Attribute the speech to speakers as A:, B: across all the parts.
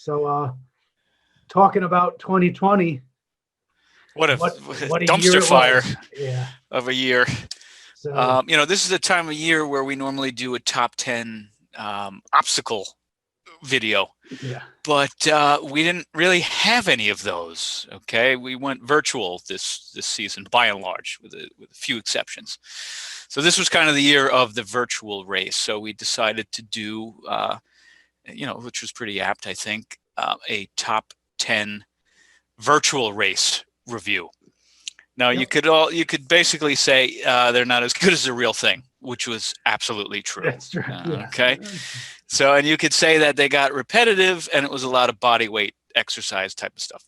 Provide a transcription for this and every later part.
A: So, talking about 2020,
B: What a
A: what a year
B: dumpster
A: it
B: fire
A: was. Yeah.
B: of a year.
A: So
B: This is the time of year where we normally do a top 10 obstacle video,
A: yeah,
B: but we didn't really have any of those. Okay, we went virtual this season by and large, with a few exceptions. So this was kind of the year of the virtual race. So we decided to do, which was pretty apt, I think, a top 10 virtual race review. Now
A: Yep.
B: you could basically say they're not as good as the real thing, which was absolutely true.
A: that's true. Yeah.
B: Okay, so and you could say that they got repetitive and it was a lot of body weight exercise type of stuff.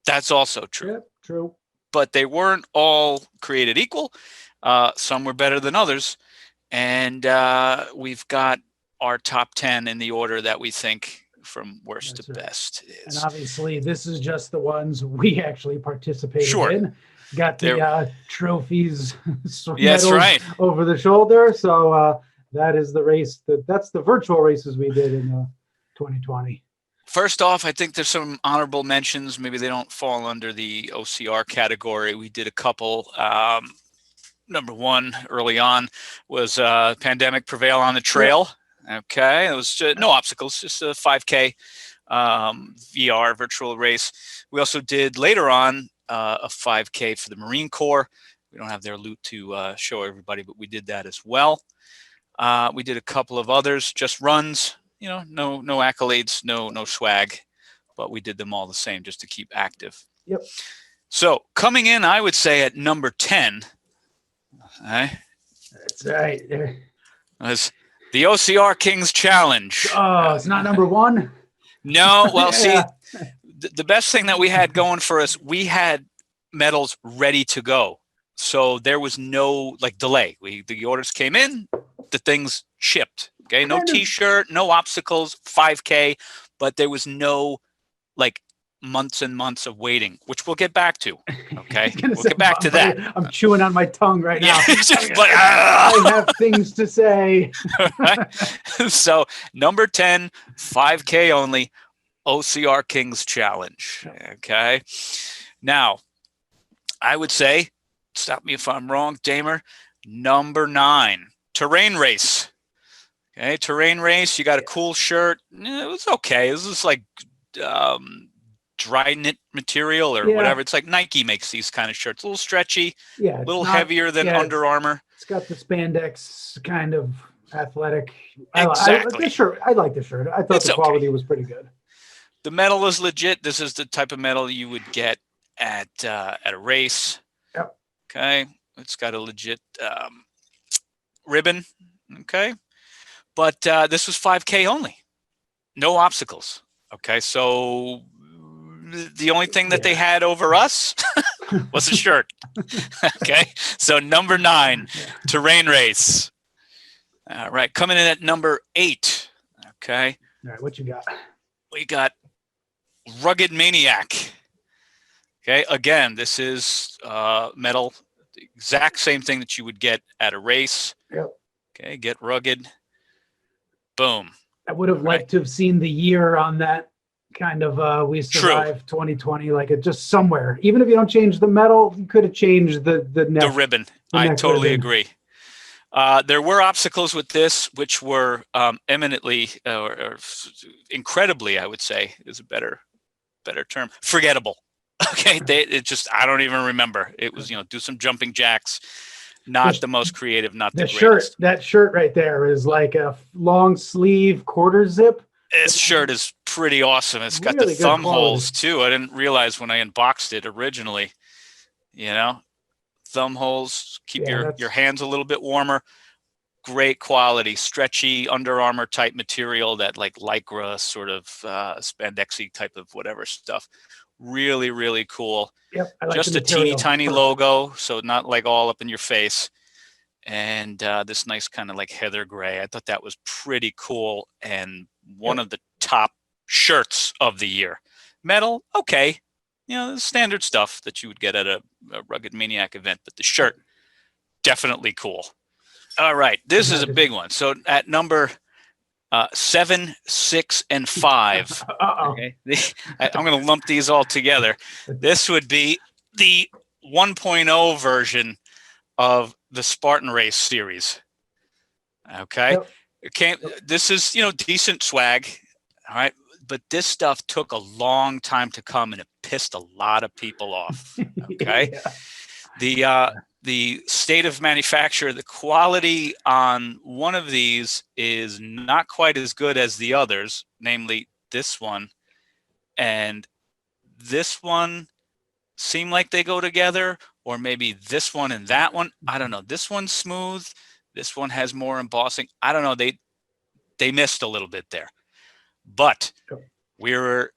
B: That's also true.
A: Yep, true.
B: But they weren't all created equal. Some were better than others, and we've got our top 10 in the order that we think from worst
A: That's
B: to
A: right.
B: best is.
A: And obviously, this is just the ones we actually participated
B: Sure.
A: in. Got the trophies,
B: That's
A: medals
B: right.
A: over the shoulder. So that is the race. That's the virtual races we did in 2020.
B: First off, I think there's some honorable mentions. Maybe they don't fall under the OCR category. We did a couple. Number one, early on, was Pandemic Prevail on the Trail. Yep. Okay, it was no obstacles, just a 5K VR virtual race. We also did later on a 5K for the Marine Corps. We don't have their loot to show everybody, but we did that as well. We did a couple of others, just runs. No accolades, no swag, but we did them all the same just to keep active.
A: Yep.
B: So coming in, I would say at number 10.
A: That's right. There
B: was the OCR Kings Challenge.
A: Oh, it's not number one?
B: No. Well, see, the best thing that we had going for us, we had medals ready to go. So there was no delay. The orders came in, the things shipped. Okay, no T-shirt, no obstacles, 5K, but there was no months and months of waiting, which we'll get back to. Okay, we'll get back to that.
A: I'm chewing on my tongue right now.
B: I
A: have things to say.
B: So number 10, 5K only, OCR Kings Challenge. Okay, now I would say, stop me if I'm wrong, Damer, number 9, terrain race. Okay, terrain race. You got a cool shirt. It was okay. This is dry knit material or whatever. It's like Nike makes these kind of shirts. A little stretchy, a little heavier than Under Armour.
A: It's got the spandex kind of athletic.
B: Exactly.
A: I like the shirt. I thought the quality was pretty good.
B: The metal is legit. This is the type of metal you would get at a race.
A: Yep.
B: Okay. It's got a legit ribbon. Okay. But this was 5K only. No obstacles. Okay. So the only thing that they had over us was a shirt. Okay. So number 9, terrain race. All right. Coming in at number 8. Okay.
A: All right. What you got?
B: We got Rugged Maniac. Okay. Again, this is metal. The exact same thing that you would get at a race.
A: Yep.
B: Okay. Get rugged. Boom.
A: I would have liked to have seen the year on that kind of we survived 2020, just somewhere. Even if you don't change the metal, you could have changed the
B: ribbon. I totally agree. There were obstacles with this, which were eminently or incredibly, I would say, is a better term, forgettable. Okay, I don't even remember. It was do some jumping jacks. Not the most creative, not the greatest.
A: That shirt right there is like a long sleeve quarter zip.
B: This shirt is pretty awesome. It's got the thumb holes too. I didn't realize when I unboxed it originally. Thumb holes, keep your hands a little bit warmer. Great quality, stretchy Under Armour type material, that Lycra sort of spandexy type of whatever stuff. Really, really cool.
A: Yep, I like
B: just a teeny tiny logo, so not all up in your face. And this nice kind of heather gray. I thought that was pretty cool, and one of the top shirts of the year. Metal, okay, the standard stuff that you would get at a Rugged Maniac event, but the shirt, definitely cool. All right, this is a big one. So at number 7, 6, and 5.
A: Uh-oh.
B: Okay, I'm going to lump these all together. This would be the 1.0 version of the Spartan Race series. Okay,
A: Yep.
B: this is, decent swag. All right, but this stuff took a long time to come, and it pissed a lot of people off. Okay,
A: Yeah.
B: the state of manufacture, the quality on one of these is not quite as good as the others, namely this one and this one seem like they go together, or maybe this one and that one. I don't know. This one's smooth. This one has more embossing. I don't know. They missed a little bit there, but we were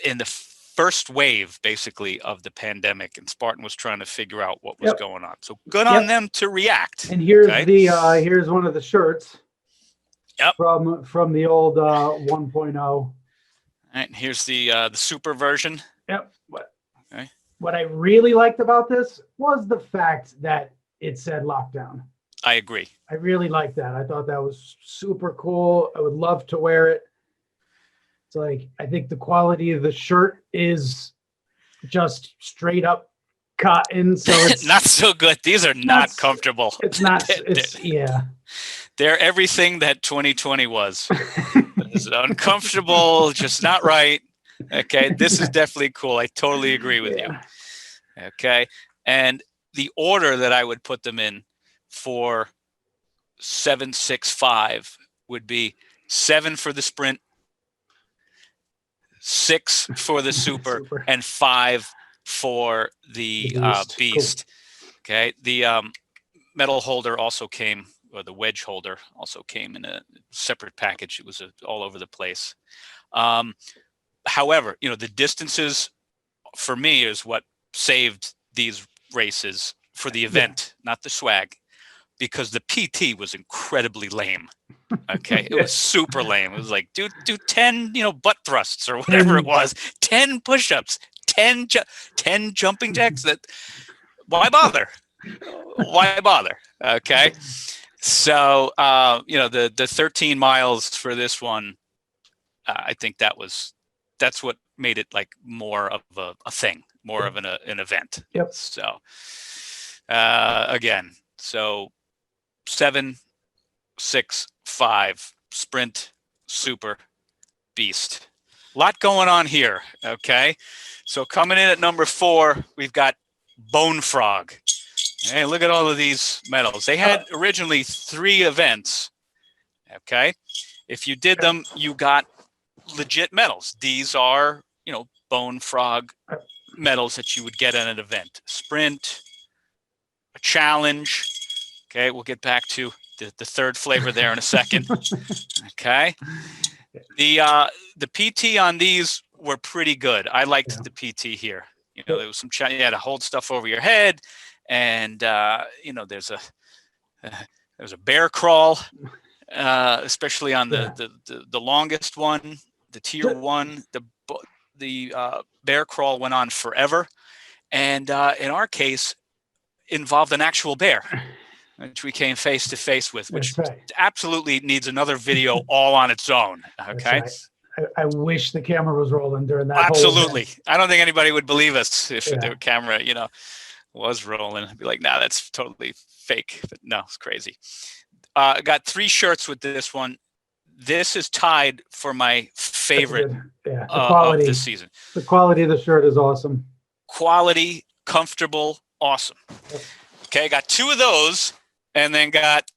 B: in the first wave basically of the pandemic, and Spartan was trying to figure out what was going on. So good on them to react.
A: And here's here's one of the shirts.
B: Yep.
A: From the old 1.0.
B: All right, here's the super version.
A: Yep. What I really liked about this was the fact that it said lockdown.
B: I agree.
A: I really liked that. I thought that was super cool. I would love to wear it. It's like, I think the quality of the shirt is just straight up cotton. So it's
B: not so good. These are not comfortable.
A: It's not. Yeah.
B: They're everything that 2020 was. It's uncomfortable, just not right. Okay. This is definitely cool. I totally agree with you. Okay. And the order that I would put them in for 7, 6, 5 would be 7 for the sprint, 6 for the super, and 5 for the beast. Cool. Okay. The medal holder also came, or the wedge holder also came in a separate package. It was all over the place. However, the distances for me is what saved these races for the event, not the swag, because the PT was incredibly lame. Okay. It was super lame. It was like, do 10, butt thrusts or whatever it was, 10 push-ups, 10 jumping jacks. Why bother? Why bother? Okay. So, the 13 miles for this one, I think that's what made it like more of a thing, more of an event.
A: Yep.
B: So, again, 7, 6, 5, sprint, super, beast. A lot going on here. Okay. So coming in at number 4, we've got Bone Frog. Hey, look at all of these medals. They had originally 3 events. Okay. If you did them, you got legit medals. These are, Bone Frog medals that you would get at an event. Sprint, a challenge. Okay. We'll get back to the third flavor there in a second. Okay. The PT on these were pretty good. I liked the PT here. There was some, you had to hold stuff over your head. And there's a bear crawl, especially on the longest one, the tier 1. The bear crawl went on forever, and in our case, involved an actual bear, which we came face to face with, which absolutely needs another video all on its own. Okay.
A: I wish the camera was rolling during that.
B: Absolutely. I don't think anybody would believe us if the camera, was rolling. I'd be like, nah, that's totally fake. But no, it's crazy. I got 3 shirts with this one. This is tied for my favorite of this season.
A: The quality of the shirt is awesome.
B: Quality, comfortable, awesome. Yep. Okay, I got 2 of those, and then got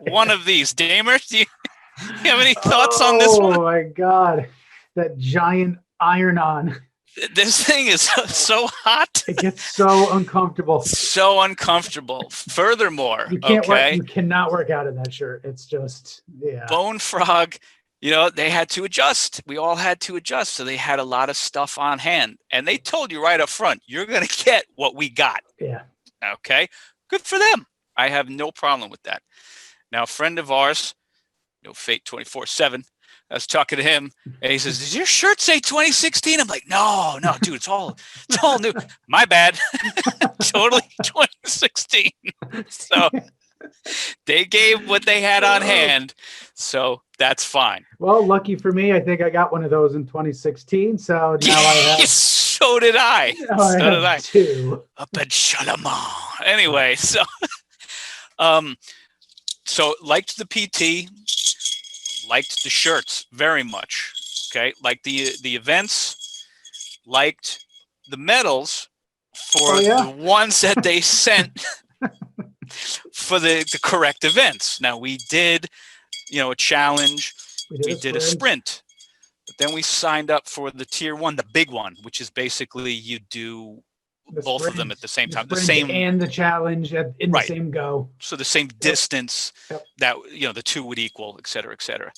B: one of these. Damer, do you have any thoughts on this one?
A: Oh my God, that giant iron-on.
B: This thing is so hot.
A: It gets so uncomfortable.
B: So uncomfortable. Furthermore,
A: you cannot work out in that shirt. It's just,
B: Bone Frog, they had to adjust. We all had to adjust. So they had a lot of stuff on hand. And they told you right up front, you're going to get what we got.
A: Yeah.
B: Okay. Good for them. I have no problem with that. Now, a friend of ours, Fate 24/7, I was talking to him, and he says, "Does your shirt say 2016?" I'm like, "No, dude, it's all new." My bad. Totally 2016. So They gave what they had on hand, so that's fine.
A: Well, lucky for me, I think I got one of those in 2016. So now I have,
B: So did I.
A: now I
B: So did I.
A: have two.
B: Up at Chalamon. Anyway, um, so liked the PT, liked the shirts very much. Okay, liked the events, liked the medals for
A: Oh, yeah?
B: the ones that they sent for the correct events. Now we did, a challenge. We did a sprint, but then we signed up for the tier 1, the big one, which is basically you do
A: The
B: both of them
A: sprint-
B: at the same time, the
A: sprint
B: same,
A: and the challenge in
B: Right.
A: the same go.
B: so the same distance
A: Yep.
B: that the two would equal, et cetera, et cetera.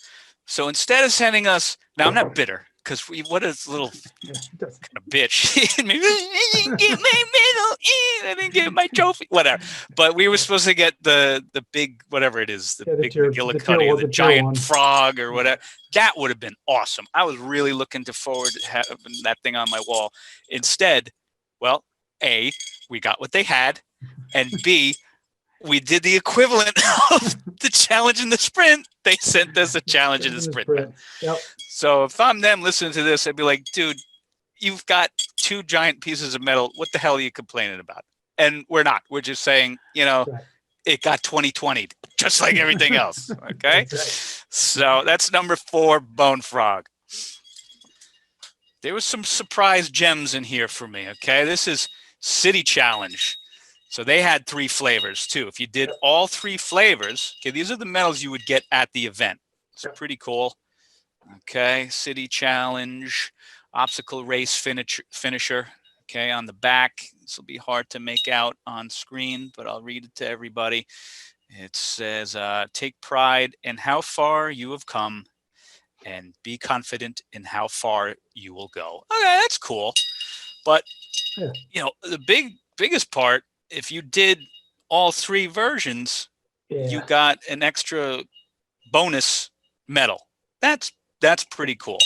B: So instead of sending us, now I'm not bitter because what a little
A: Yeah, it does.
B: kind of bitch. I didn't get my medal. I didn't get my trophy. Whatever. But we were supposed to get the big, whatever it is, the
A: Yeah, the
B: big
A: tier-
B: McGillicuddy,
A: the
B: or the
A: tier
B: giant
A: one.
B: frog or whatever. That would have been awesome. I was really looking forward to having that thing on my wall. Instead, well, A, we got what they had, and B, we did the equivalent of the challenge in the sprint. They sent us a challenge in the sprint.
A: Yep.
B: So if I'm them listening to this, I'd be like, dude, you've got 2 giant pieces of metal. What the hell are you complaining about? And we're not. We're just saying,
A: Right.
B: it got 2020, just like everything else. Okay.
A: That's right.
B: So that's number 4, Bone Frog. There was some surprise gems in here for me. Okay. This is City Challenge. So they had 3 flavors too. If you did all 3 flavors, okay, these are the medals you would get at the event. It's pretty cool. Okay, City Challenge, obstacle race finisher. Okay, on the back, this will be hard to make out on screen, but I'll read it to everybody. It says, take pride in how far you have come and be confident in how far you will go. Okay, that's cool. But, the biggest part, if you did all 3 versions,
A: Yeah.
B: you got an extra bonus medal. That's pretty cool.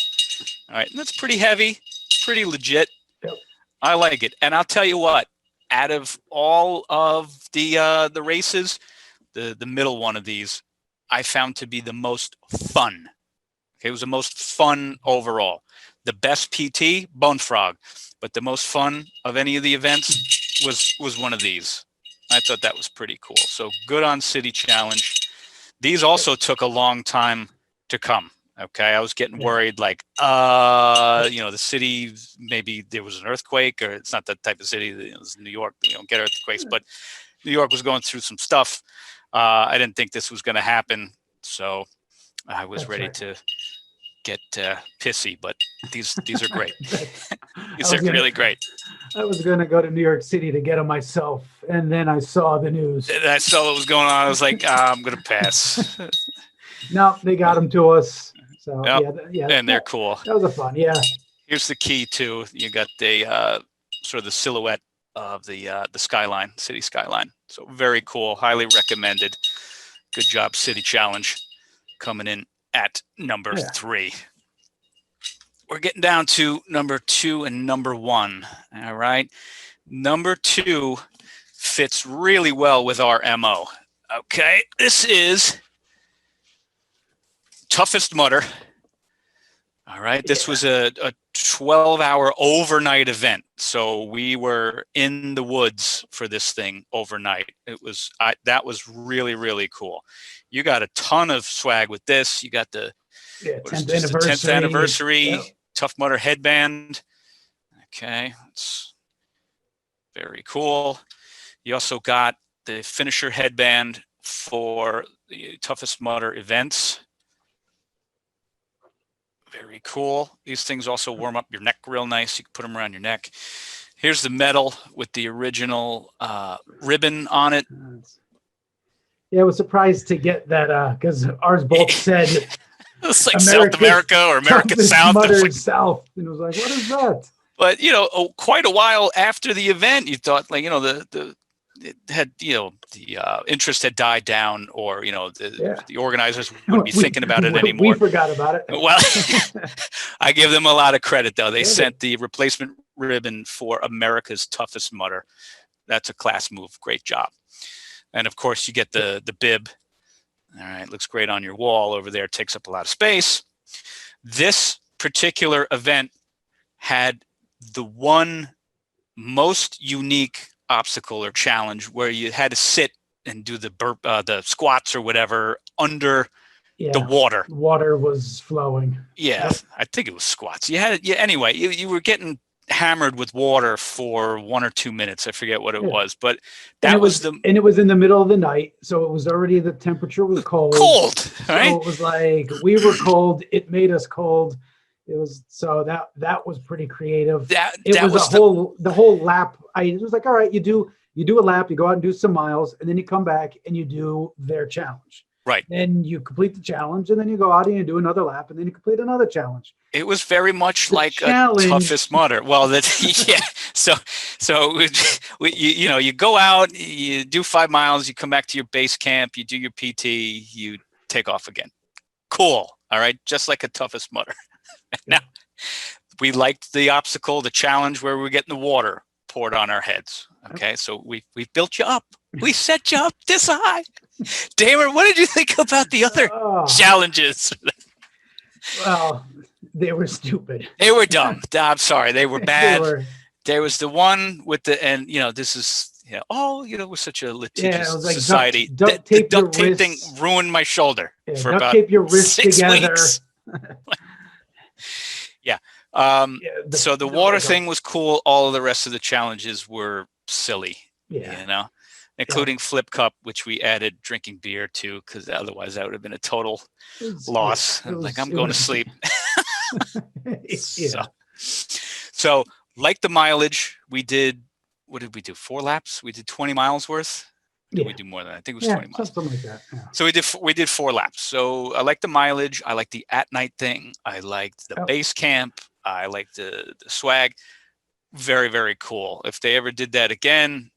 B: All right, and that's pretty heavy, pretty legit.
A: Yep.
B: I like it, and I'll tell you what. Out of all of the races, the middle one of these, I found to be the most fun. Okay, it was the most fun overall. The best PT, Bone Frog, but the most fun of any of the events was one of these. I thought that was pretty cool. So good on City Challenge. These also took a long time to come. Okay, I was getting worried, like, the city, maybe there was an earthquake, or it's not that type of city. It was New York. You don't get earthquakes, but New York was going through some stuff. I didn't think this was going to happen, so I was
A: That's
B: ready
A: right.
B: to get pissy. But these are great.
A: I
B: These
A: was
B: are really great.
A: I was going to go to New York City to get them myself, and then I saw the news.
B: And I saw what was going on. I was like, I'm going to pass.
A: No, they got them to us. So
B: Yep.
A: yeah,
B: And they're cool.
A: that was a fun. Yeah,
B: Here's the key too. You got the sort of the silhouette of the skyline, city skyline. So very cool. Highly recommended. Good job, City Challenge, coming in at number 3. We're getting down to number 2 and number 1. All right. Number 2 fits really well with our MO. Okay. This is Toughest Mudder. All right. This was a 12-hour overnight event. So we were in the woods for this thing overnight. That was really, really cool. You got a ton of swag with this. You got the 10th anniversary
A: Yep.
B: Tough Mudder headband. Okay. It's very cool. You also got the finisher headband for the Toughest Mudder events. Very cool. These things also warm up your neck real nice. You can put them around your neck. Here's the medal with the original ribbon on it.
A: Yeah, I was surprised to get that because ours both said
B: It's like South America or America
A: Toughest
B: South.
A: Mudder
B: Like,
A: South. And it was like, what is that?
B: but quite a while after the event, you thought like it had the interest had died down, or the organizers wouldn't be thinking about it anymore.
A: We forgot about it.
B: Well, I give them a lot of credit though. They sent the replacement ribbon for America's Toughest Mudder. That's a class move. Great job. And of course, you get the bib. All right, looks great on your wall over there. Takes up a lot of space. This particular event had the one most unique obstacle or challenge where you had to sit and do the squats or whatever under the water.
A: Water was flowing.
B: Yeah, I think it was squats. You had anyway. You were getting hammered with water for 1 or 2 minutes. I forget what it was, but that was
A: it was in the middle of the night, so it was already, the temperature was cold.
B: Right?
A: So it was like we were cold. It made us cold. It was, so that was pretty creative. It was the whole lap. It was like, all right, you do a lap, you go out and do some miles, and then you come back and you do their challenge.
B: Right.
A: Then you complete the challenge, and then you go out and you do another lap, and then you complete another challenge.
B: It was very much like a Toughest Mudder. Well, yeah. So you go out, you do 5 miles, you come back to your base camp, you do your PT, you take off again. Cool. All right. Just like a Toughest Mudder. Now, we liked the obstacle, the challenge where we're getting the water poured on our heads. Okay. So we built you up. We set you up this high. Damer, what did you think about the other challenges?
A: Well, they were stupid.
B: They were dumb. I'm sorry. They were bad. There was the one with and this is, we're such a litigious society.
A: Duct
B: tape thing ruined my shoulder for about
A: tape your wrists
B: 6
A: together.
B: weeks. Yeah. So the water thing was cool. All of the rest of the challenges were silly.
A: Yeah.
B: Including Flip Cup, which we added drinking beer to, because otherwise that would have been a total loss. I'm going to sleep. So like the mileage, we did, what did we do? 4 laps? We did 20 miles worth? Did we do more than that? I think it was 20 miles.
A: Something like that. Yeah.
B: So we did 4 laps. So I like the mileage. I like the at night thing. I liked the base camp. I liked the swag. Very, very cool. If they ever did that again,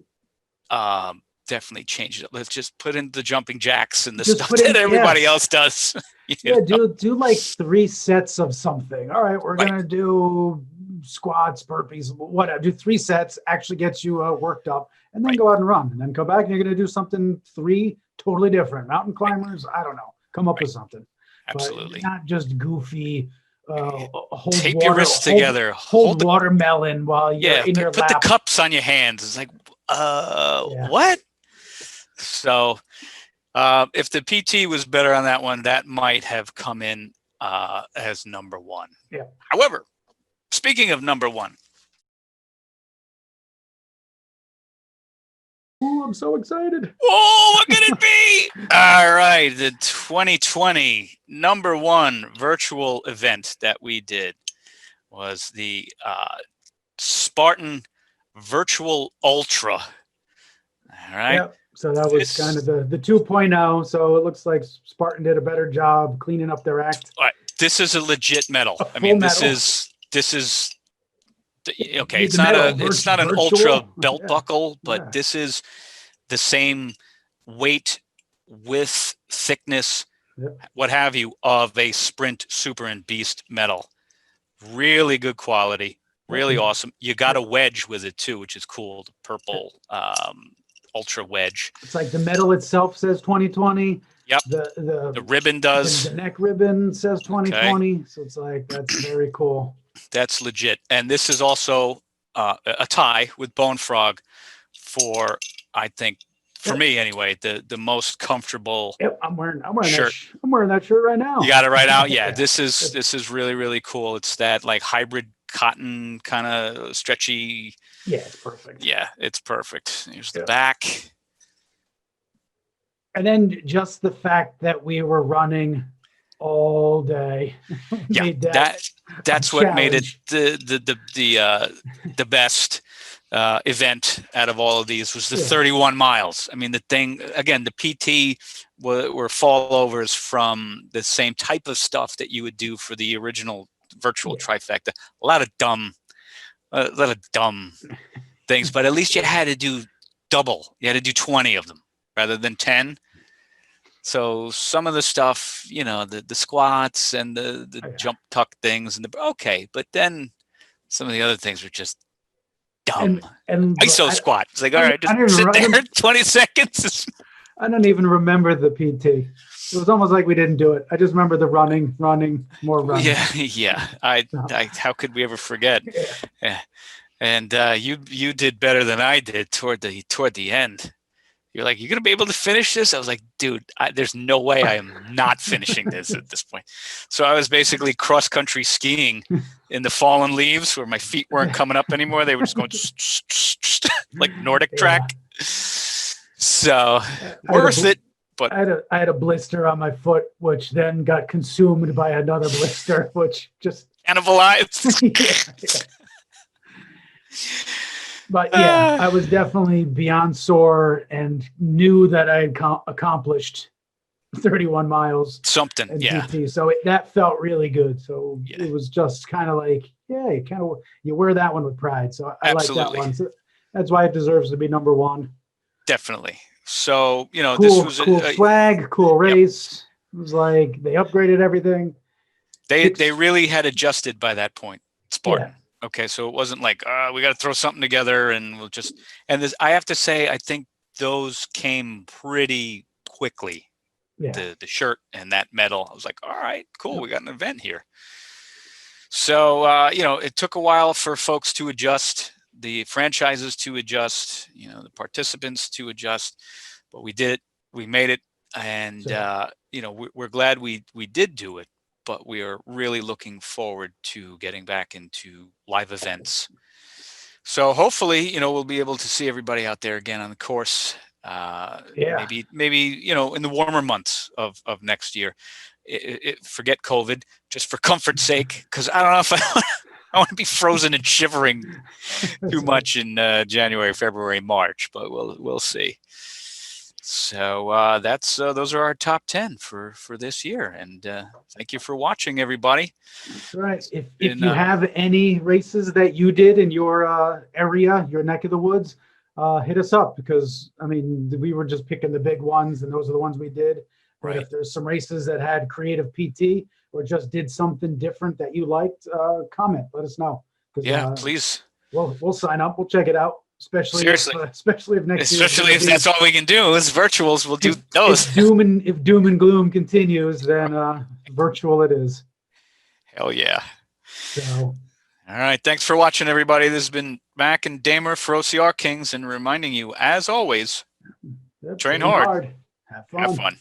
B: definitely change it. Let's just put in the jumping jacks and the stuff that everybody else does.
A: Do like 3 sets of something. All right, we're gonna do squats, burpees, whatever. Do 3 sets, actually gets you worked up, and then go out and run, and then come back and you're gonna do something 3 totally different. Mountain climbers, I don't know. Come up with something.
B: Absolutely.
A: But not just goofy.
B: Tape your wrists together.
A: Hold watermelon while you're in your
B: lap. Put the cups on your hands. It's like, what? So if the PT was better on that one, that might have come in as number 1.
A: Yeah.
B: However, speaking of number 1.
A: Oh, I'm so excited.
B: Oh, what could it be? All right. The 2020 number 1 virtual event that we did was the Spartan Virtual Ultra. All right.
A: Yep. So that was kind of the 2.0. So it looks like Spartan did a better job cleaning up their act.
B: All right. This is a legit medal. I mean, this is okay. It's not an ultra belt buckle, but this is the same weight, width, thickness, what have you, of a Sprint Super and Beast medal. Really good quality. Really awesome. You got a wedge with it too, which is cool. The purple ultra wedge.
A: It's like the medal itself says 2020.
B: Yep.
A: The
B: ribbon does.
A: The neck ribbon says 2020. Okay. So it's like, that's very cool.
B: That's legit. And this is also a tie with Bone Frog for, I think, for me anyway, the most comfortable.
A: Yep, I'm wearing shirt. I'm wearing that shirt right now.
B: You got it right now. Yeah, this is really, really cool. It's that like hybrid cotton kind of stretchy.
A: Yeah, it's perfect.
B: Yeah, it's perfect. Here's the back.
A: And then just the fact that we were running all day.
B: Yeah, that's what made it the best event out of all of these was the 31 miles. I mean, the thing again, the PT were fallovers from the same type of stuff that you would do for the original virtual trifecta. A lot of dumb things, but at least you had to do double. You had to do 20 of them rather than 10. So some of the stuff, the squats and the jump tuck things and but then some of the other things were just dumb.
A: And
B: ISO squat. It's like, all right, just sit there 20 seconds.
A: I don't even remember the PT. It was almost like we didn't do it. I just remember the running, more running.
B: Yeah, yeah. How could we ever forget?
A: Yeah.
B: Yeah. And you did better than I did toward the end. You're like, you're gonna be able to finish this? I was like, dude, there's no way I am not finishing this at this point. So I was basically cross country skiing in the fallen leaves where my feet weren't coming up anymore. They were just going like Nordic track. So worth it. But
A: I had a blister on my foot, which then got consumed by another blister, which just
B: cannibalized.
A: yeah. But yeah, I was definitely beyond sore and knew that I had accomplished 31 miles.
B: Something, yeah.
A: PT. So that felt really good. So
B: Yeah.
A: it was just kind of like, yeah, you wear that one with pride. So I like that one. So that's why it deserves to be number one.
B: Definitely. So,
A: cool,
B: this was
A: cool swag, cool race. Yep. It was like they upgraded everything.
B: They really had adjusted by that point. Spartan. Yeah. Okay, so it wasn't like we got to throw something together and we'll just. And this, I have to say, I think those came pretty quickly. Yeah. The shirt and that medal. I was like, all right, cool. Yep. We got an event here. So it took a while for folks to adjust, the franchises to adjust, the participants to adjust, but we did it. We made it, and we're glad we did do it. But we are really looking forward to getting back into live events. So hopefully, we'll be able to see everybody out there again on the course. Maybe in the warmer months of next year. Forget COVID, just for comfort's sake, because I don't know if I want to be frozen and shivering too much in January, February, March, but we'll see. So those are our top 10 for this year, and thank you for watching, everybody.
A: That's right. If you have any races that you did in your area, your neck of the woods, hit us up, because we were just picking the big ones, and those are the ones we did. But right. If there's some races that had creative PT or just did something different that you liked, comment. Let us know.
B: Yeah, please.
A: We'll sign up. We'll check it out. Especially if next year.
B: Especially if that's all we can do is virtuals. We'll do those.
A: If doom and gloom continues, then virtual it is.
B: Hell yeah.
A: So.
B: All right. Thanks for watching, everybody. This has been Mac and Damer for OCR Kings, and reminding you, as always, train hard.
A: Have fun.